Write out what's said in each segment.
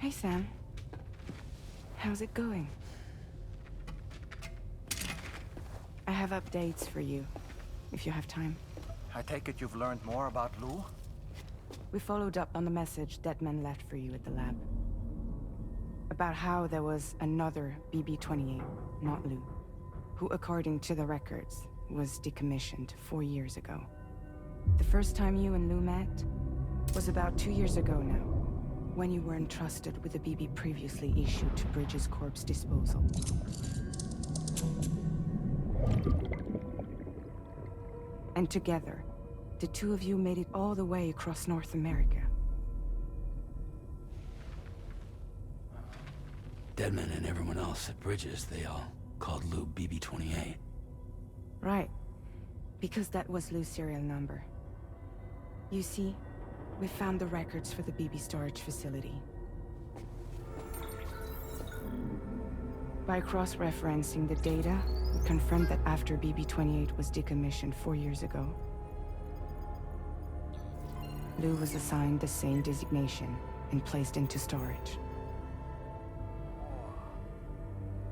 Hi, Sam. How's it going? I have updates for you, if you have time. I take it you've learned more about Lou? We followed up on the message Deadman left for you at the lab. About how there was another BB-28, not Lou, who, according to the records, was decommissioned 4 years ago. The first time you and Lou met was about 2 years ago now, when you were entrusted with the BB previously issued to Bridges Corp's disposal. And together, the two of you made it all the way across North America. Deadman and everyone else at Bridges, they all called Lou BB-28. Right. Because that was Lou's serial number. You see, we found the records for the BB storage facility. By cross-referencing the data, we confirmed that after BB-28 was decommissioned 4 years ago, Lou was assigned the same designation and placed into storage.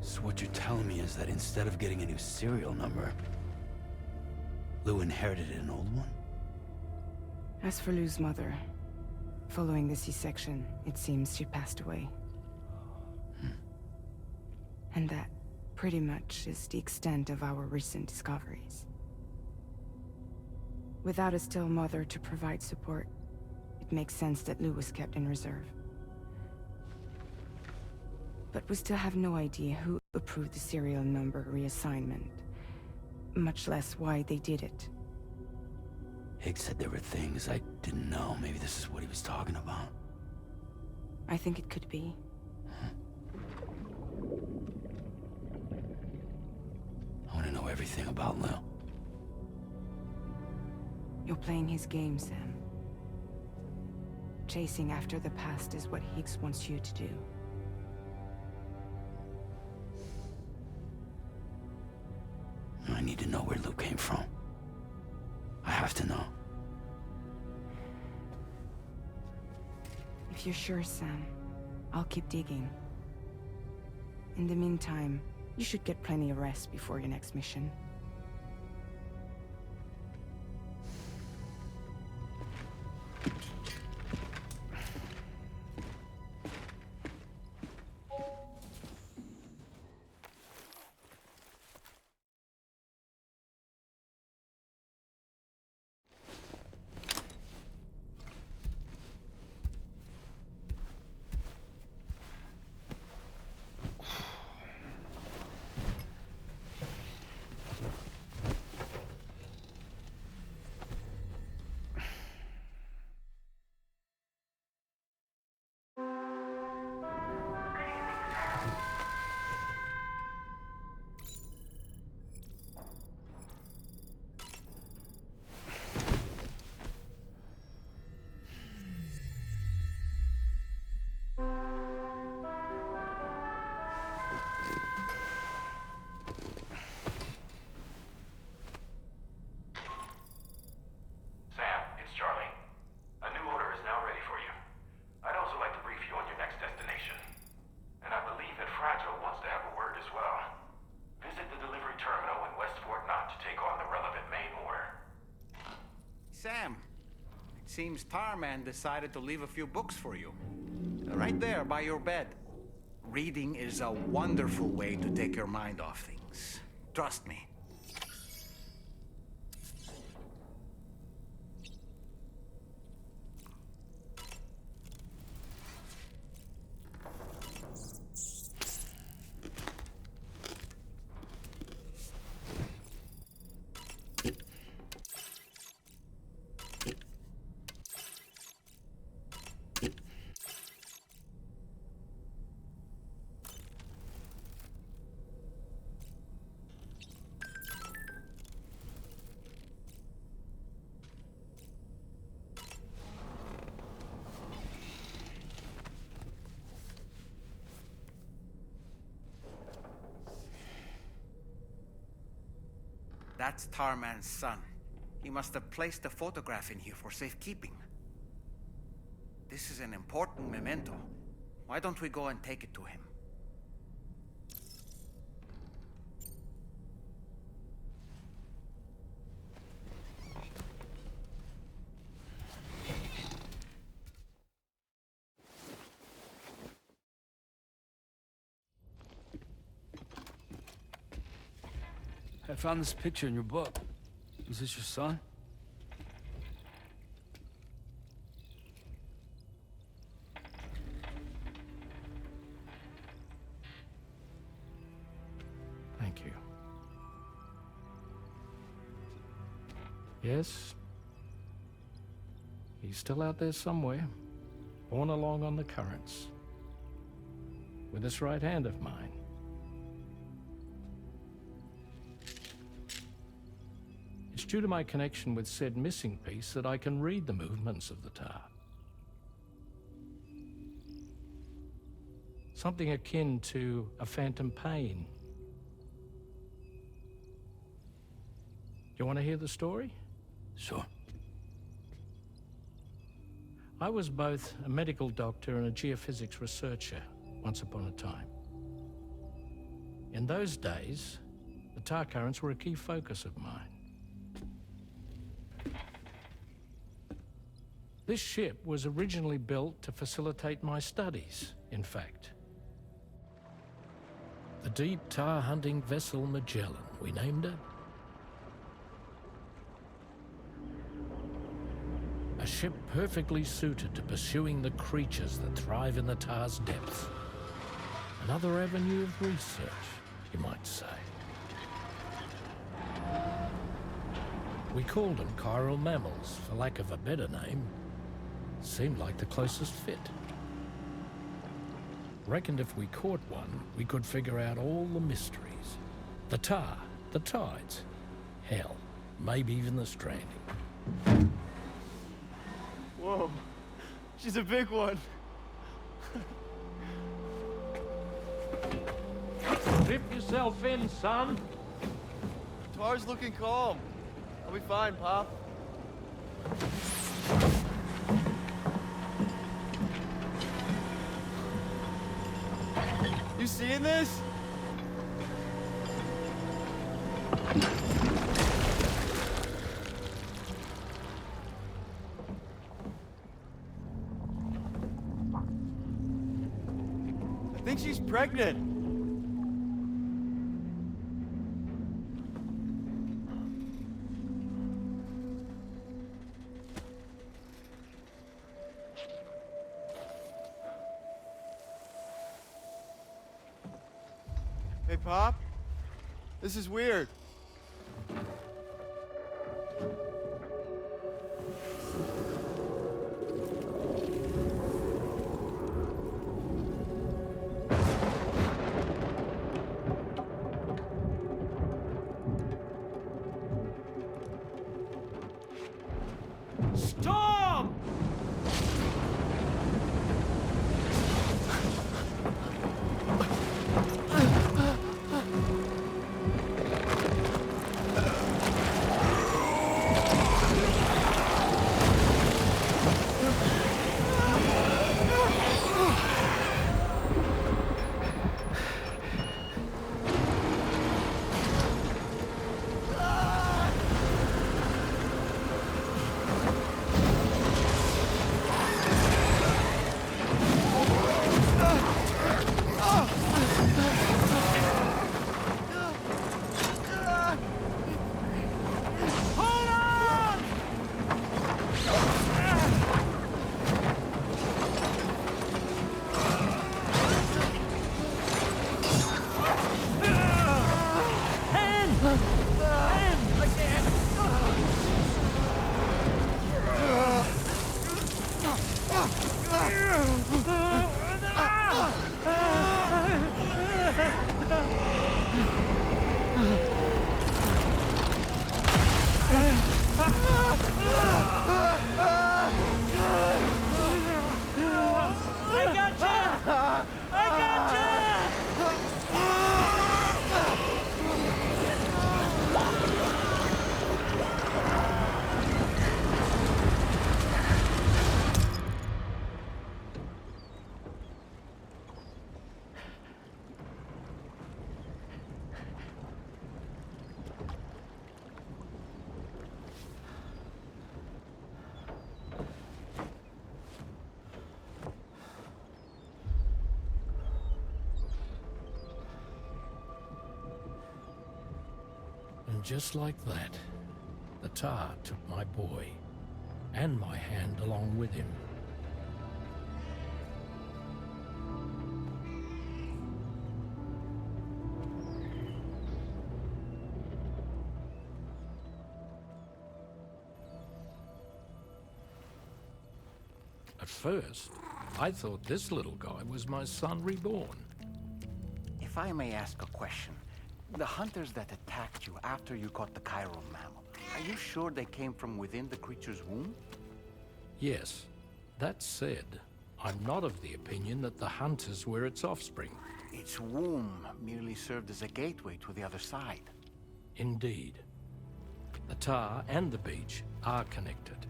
So what you're telling me is that instead of getting a new serial number, Lou inherited an old one? As for Lou's mother, following the C-section, it seems she passed away. And that, pretty much, is the extent of our recent discoveries. Without a still mother to provide support, it makes sense that Lou was kept in reserve. But we still have no idea who approved the serial number reassignment, much less why they did it. Higgs said there were things I didn't know. Maybe this is what he was talking about. I think it could be. I want to know everything about Lou. You're playing his game, Sam. Chasing after the past is what Higgs wants you to do. I need to know where Lou came from. I have to know. If you're sure, Sam, I'll keep digging. In the meantime, you should get plenty of rest before your next mission. Sam, it seems Tarman decided to leave a few books for you. Right there by your bed. Reading is a wonderful way to take your mind off things. Trust me. That's Tarman's son. He must have placed a photograph in here for safekeeping. This is an important memento. Why don't we go and take it to him? I found this picture in your book. Is this your son? Thank you. Yes. He's still out there somewhere, borne along on the currents, with this right hand of mine. It's due to my connection with said missing piece that I can read the movements of the tar. Something akin to a phantom pain. You want to hear the story? Sure. I was both a medical doctor and a geophysics researcher once upon a time. In those days, the tar currents were a key focus of mine. This ship was originally built to facilitate my studies, in fact. The deep tar hunting vessel Magellan, we named her. A ship perfectly suited to pursuing the creatures that thrive in the tar's depths. Another avenue of research, you might say. We called them chiral mammals, for lack of a better name. Seemed like the closest fit. Reckoned if we caught one, we could figure out all the mysteries. The tar, the tides, hell, maybe even the stranding. Whoa, she's a big one. Strip yourself in, son. Tar's looking calm. I'll be fine, Pop. You seeing this? I think she's pregnant. Hey, Pop. This is weird. Storm! just like that, the tar took my boy, and my hand along with him. At first, I thought this little guy was my son reborn. If I may ask a question, the hunters that attacked you after you caught the chiral mammal, are you sure they came from within the creature's womb? Yes, that said, I'm not of the opinion that the hunters were its offspring. Its womb merely served as a gateway to the other side. Indeed. The tar and the beach are connected.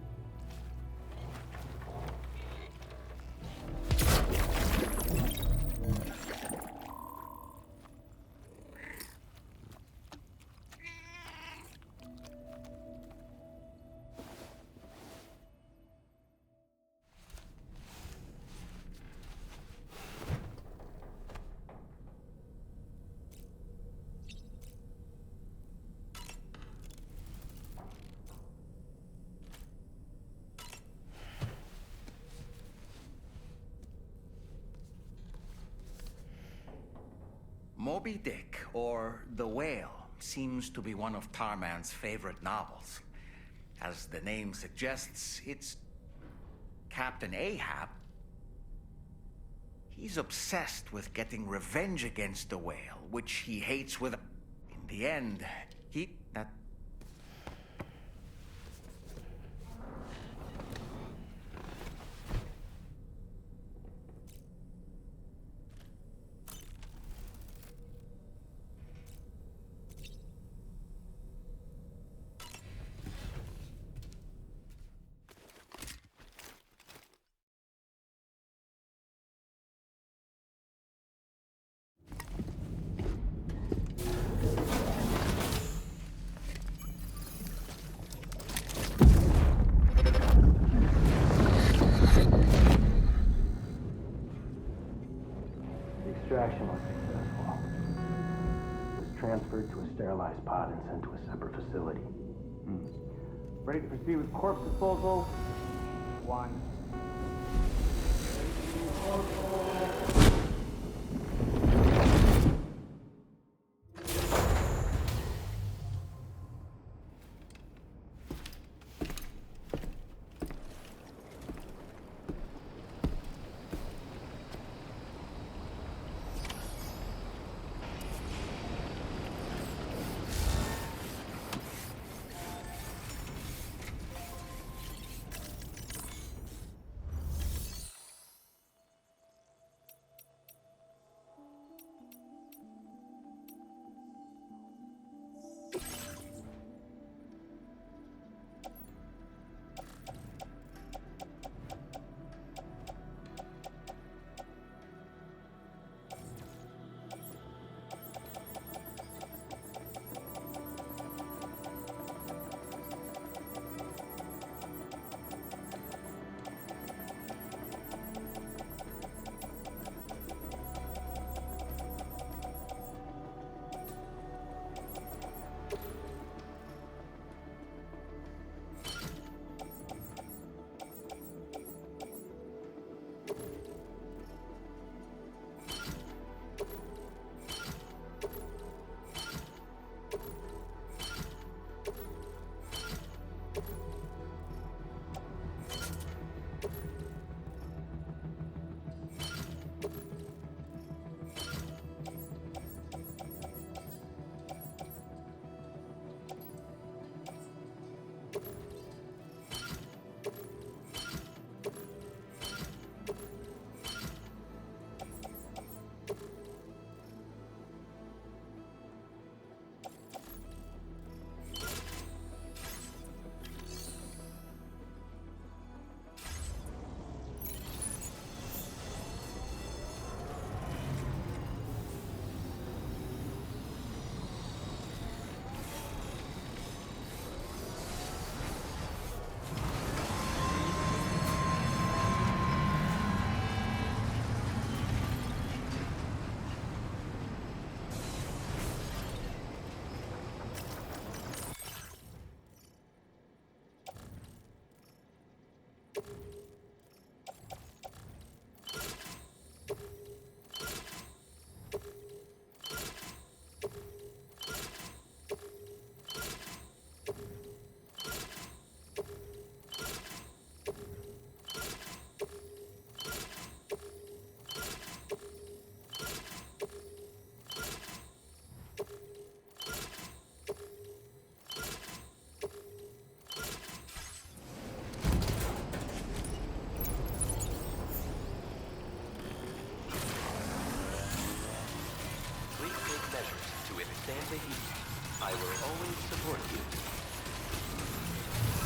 Moby Dick, or The Whale, seems to be one of Tarman's favorite novels. As the name suggests, it's Captain Ahab. He's obsessed with getting revenge against the whale, which he hates with... In the end, that... Extraction was successful. It was transferred to a sterilized pod and sent to a separate facility. Ready to proceed with corpse disposal? 1. stand at ease. I will always support you.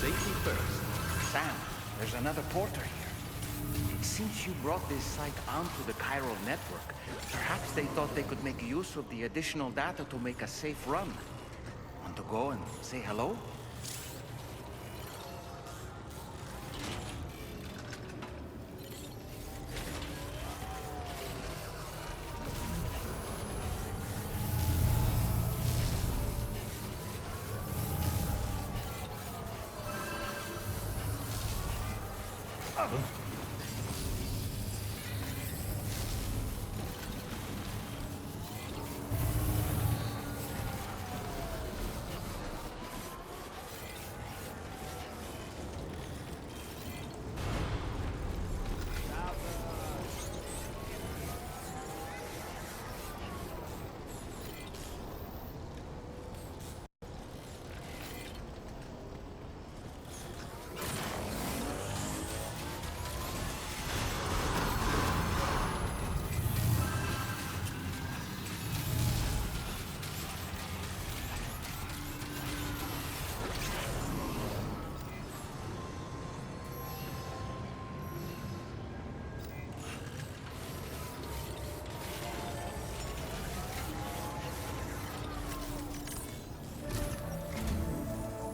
Safety first. Sam, there's another porter here. It seems you brought this site onto the chiral network. Perhaps they thought they could make use of the additional data to make a safe run. Want to go and say hello?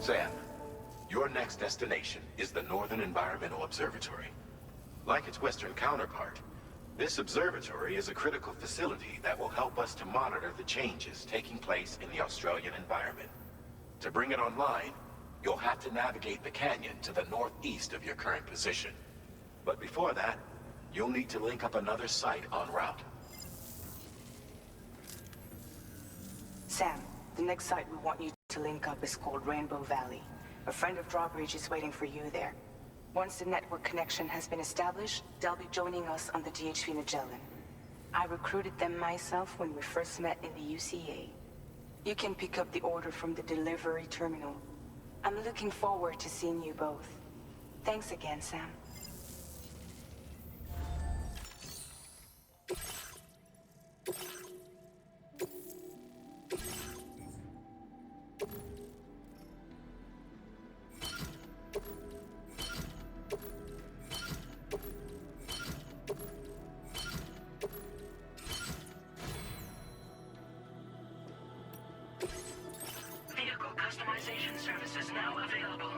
Sam, your next destination is the Northern Environmental Observatory. Like its Western counterpart, this observatory is a critical facility that will help us to monitor the changes taking place in the Australian environment. To bring it online, you'll have to navigate the canyon to the northeast of your current position. But before that, you'll need to link up another site en route. Sam, the next site we want you to link up is called Rainbow Valley. A friend of Drawbridge is waiting for you there. Once the network connection has been established, they'll be joining us on the DHV Magellan. I recruited them myself when we first met in the UCA. You can pick up the order from the delivery terminal. I'm looking forward to seeing you both. Thanks again, Sam. Vehicle customization services now available.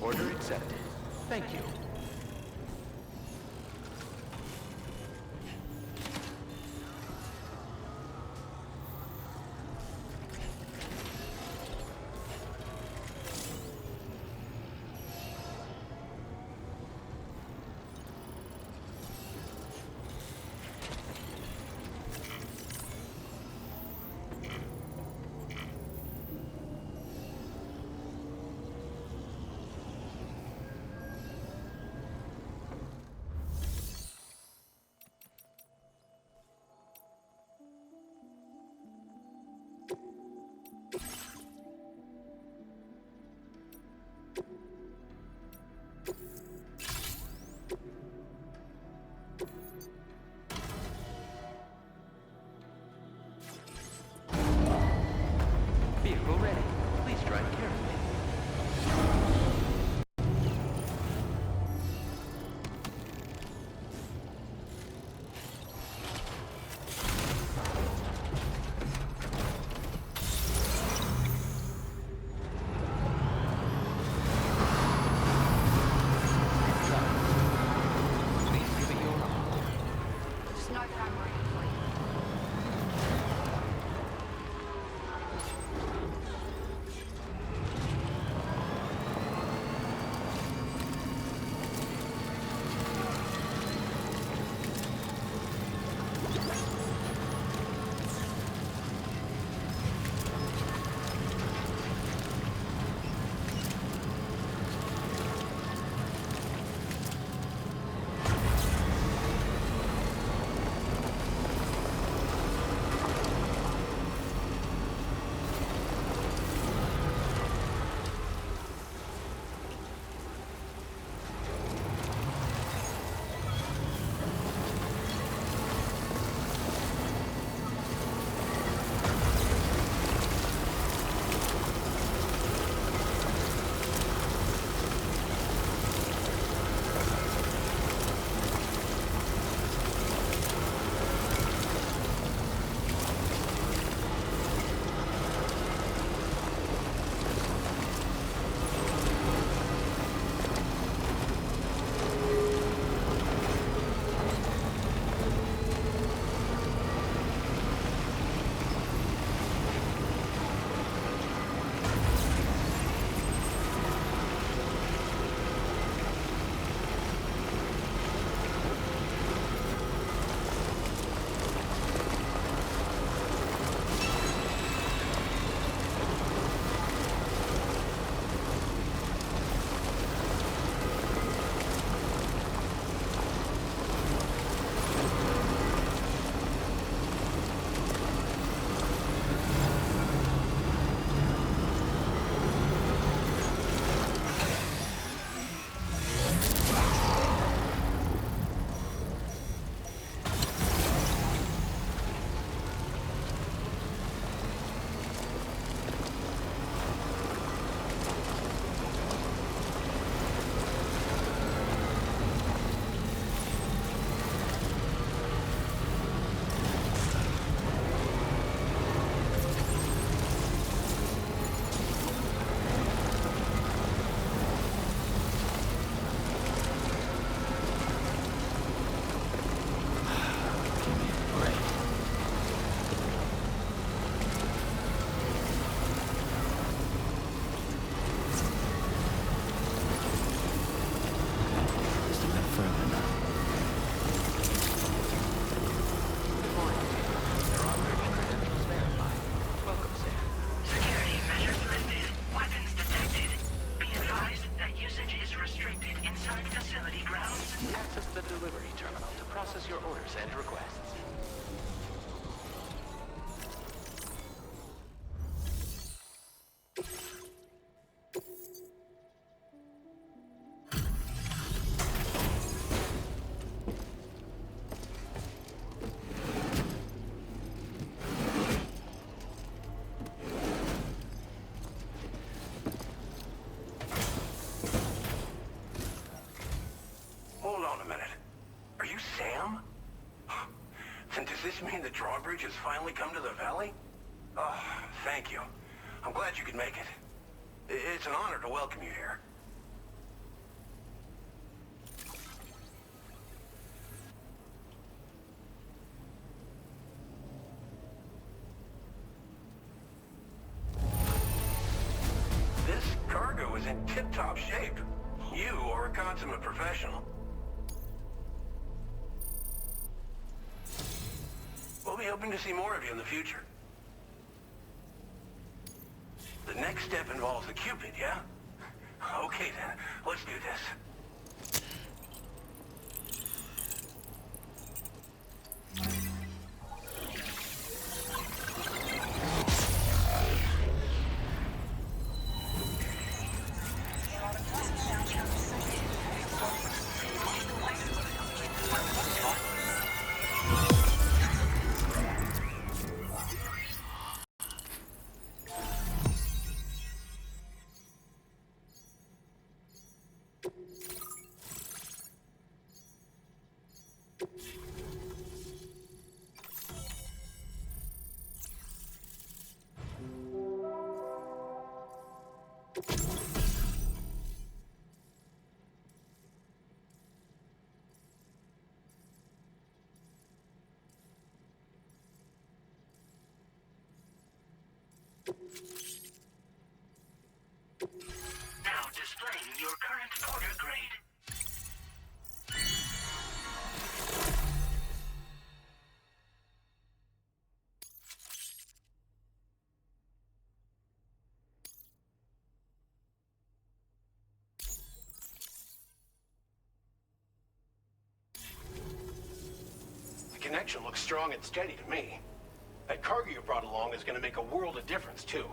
Order accepted. Thank you. drawbridge has finally come to the valley? Oh, thank you. I'm glad you could make it. It's an honor to welcome you here. This cargo is in tip-top shape. You are a consummate professional. We'll be hoping to see more of you in the future. The next step involves the Cupid, yeah? Okay then, let's do this. Now displaying your current order grade. The connection looks strong and steady to me. That cargo you brought along is going to make a world of difference, too.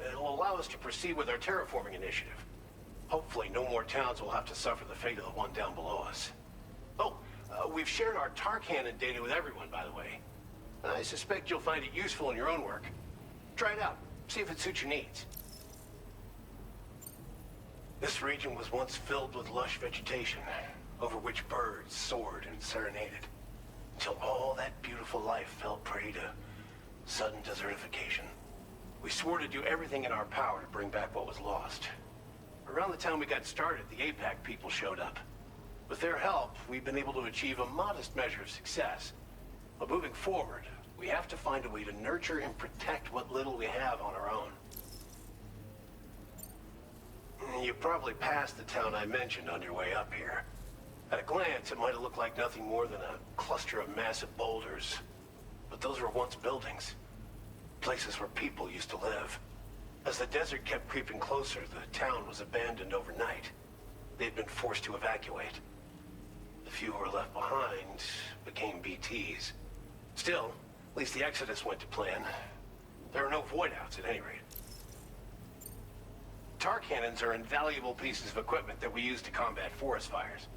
It'll allow us to proceed with our terraforming initiative. Hopefully, no more towns will have to suffer the fate of the one down below us. Oh, we've shared our tar cannon data with everyone, by the way. I suspect you'll find it useful in your own work. Try it out. See if it suits your needs. This region was once filled with lush vegetation, over which birds soared and serenaded, until all that beautiful life fell prey to sudden desertification. We swore to do everything in our power to bring back what was lost. Around the time we got started, the APAC people showed up. With their help, we've been able to achieve a modest measure of success. But moving forward, we have to find a way to nurture and protect what little we have on our own. You probably passed the town I mentioned on your way up here. At a glance, it might have looked like nothing more than a cluster of massive boulders. But those were once buildings. Places where people used to live. As the desert kept creeping closer, the town was abandoned overnight. They'd been forced to evacuate. The few who were left behind became BTs. Still, at least the exodus went to plan. There are no void-outs at any rate. Tar cannons are invaluable pieces of equipment that we use to combat forest fires.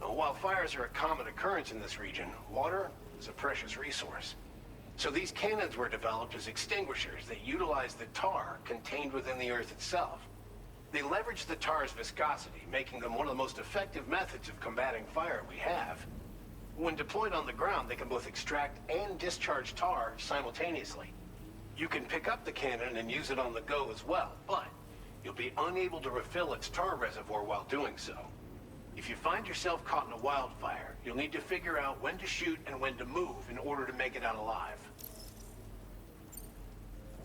Now, while fires are a common occurrence in this region, water is a precious resource. So these cannons were developed as extinguishers that utilize the tar contained within the earth itself. They leverage the tar's viscosity, making them one of the most effective methods of combating fire we have. When deployed on the ground, they can both extract and discharge tar simultaneously. You can pick up the cannon and use it on the go as well, but you'll be unable to refill its tar reservoir while doing so. If you find yourself caught in a wildfire, you'll need to figure out when to shoot and when to move in order to make it out alive.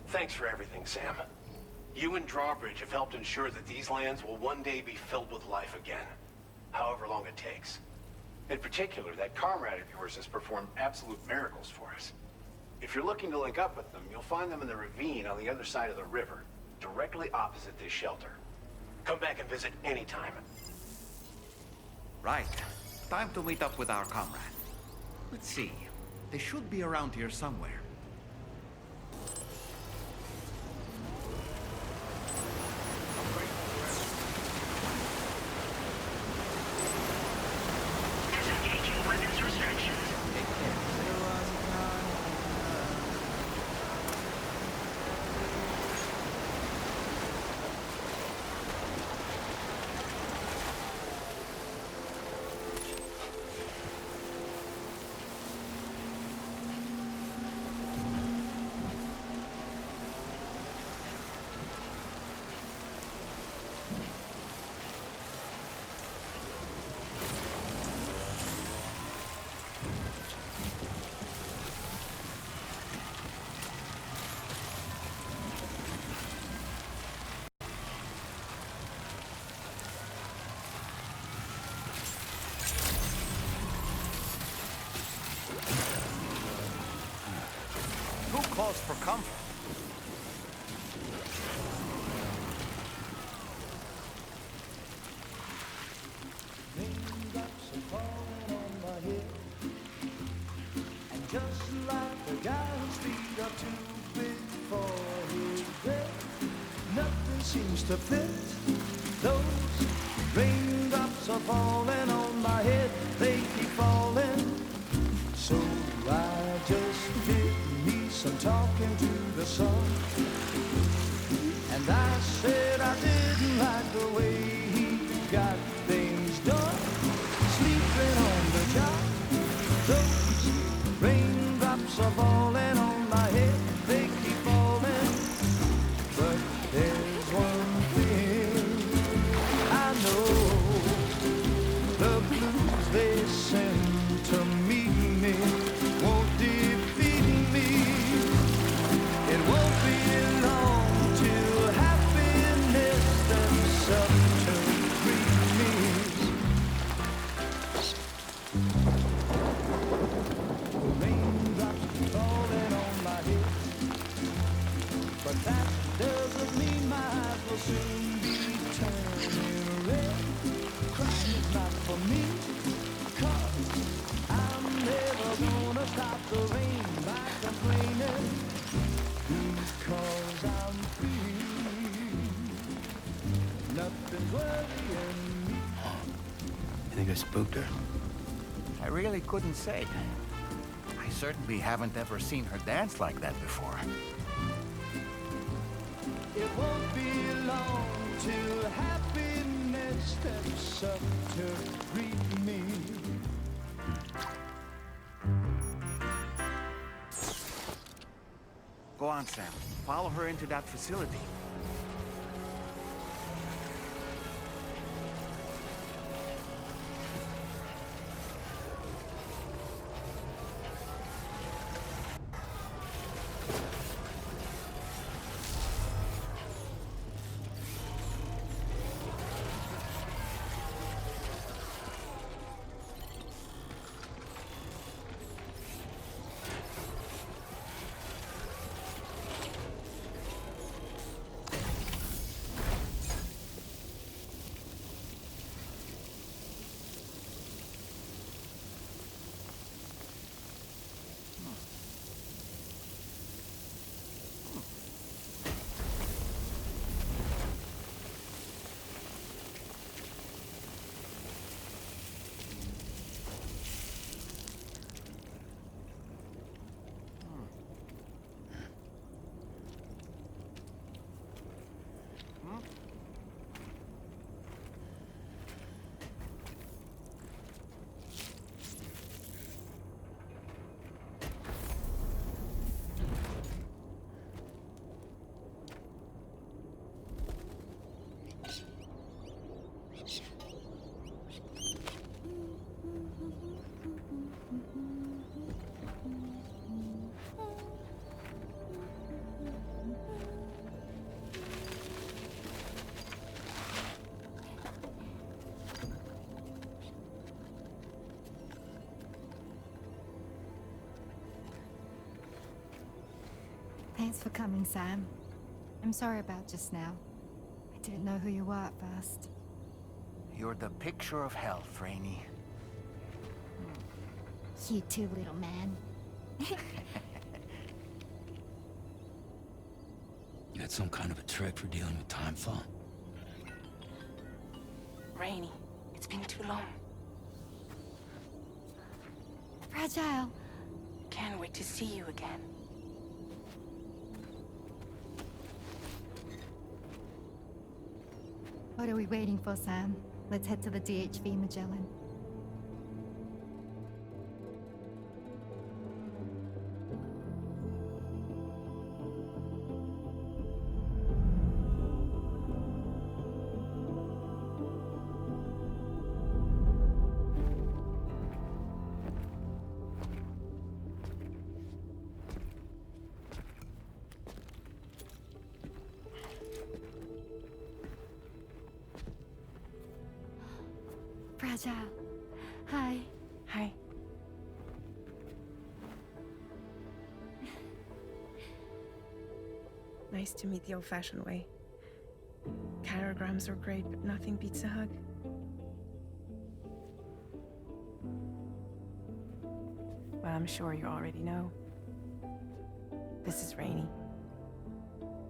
Thanks for everything, Sam. You and Drawbridge have helped ensure that these lands will one day be filled with life again, however long it takes. In particular, that comrade of yours has performed absolute miracles for us. If you're looking to link up with them, you'll find them in the ravine on the other side of the river, directly opposite this shelter. Come back and visit anytime. Right. Time to meet up with our comrade. Let's see. They should be around here somewhere. Disengaging weapons restrictions. else for comfort. Raindrops are falling on my head, and just like the guy whose feet are too big for his bed, nothing seems to fit. Those raindrops are falling on my head, they keep falling. So I just did me some talking to the sun, and I said I didn't like the way he got things done, sleeping on the job. Those raindrops are falling on my head, they keep falling. But there's one thing I know, the blues they send to meet me won't defeat me. It won't be long till happiness steps up to greet me. The raindrops falling on my head, but that doesn't mean my eyes will soon be turning red. Crying is not for me, 'cause I'm never gonna stop the rain by complaining, because I'm free. Nothing's worrying me. You think I spooked her? I really couldn't say. I certainly haven't ever seen her dance like that before. It won't be long till happiness steps up to greet me. Go on, Sam. Follow her into that facility. Thanks for coming, Sam. I'm sorry about just now. I didn't know who you were at first. You're the picture of health, Rainey. You too, little man. You got some kind of a trick for dealing with time fall? Rainey, it's been too long. Fragile. Can't wait to see you again. What are we waiting for, Sam? Let's head to the DHV Magellan. Fragile. Hi. Hi. nice to meet the old-fashioned way. Chirograms are great, but nothing beats a hug. Well, I'm sure you already know. This is Rainey.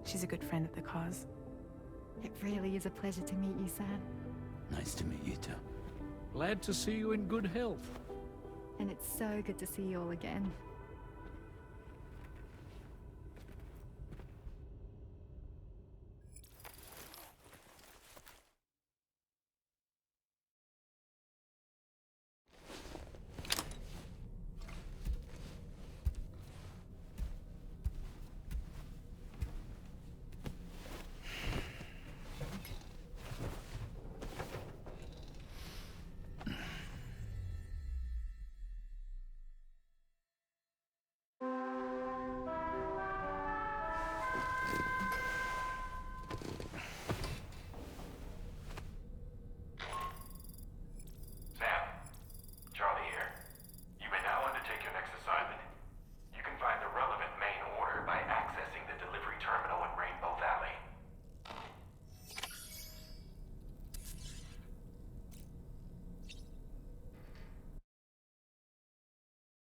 She's a good friend of the cause. It really is a pleasure to meet you, Sam. Nice to meet you too. Glad to see you in good health. And it's so good to see you all again.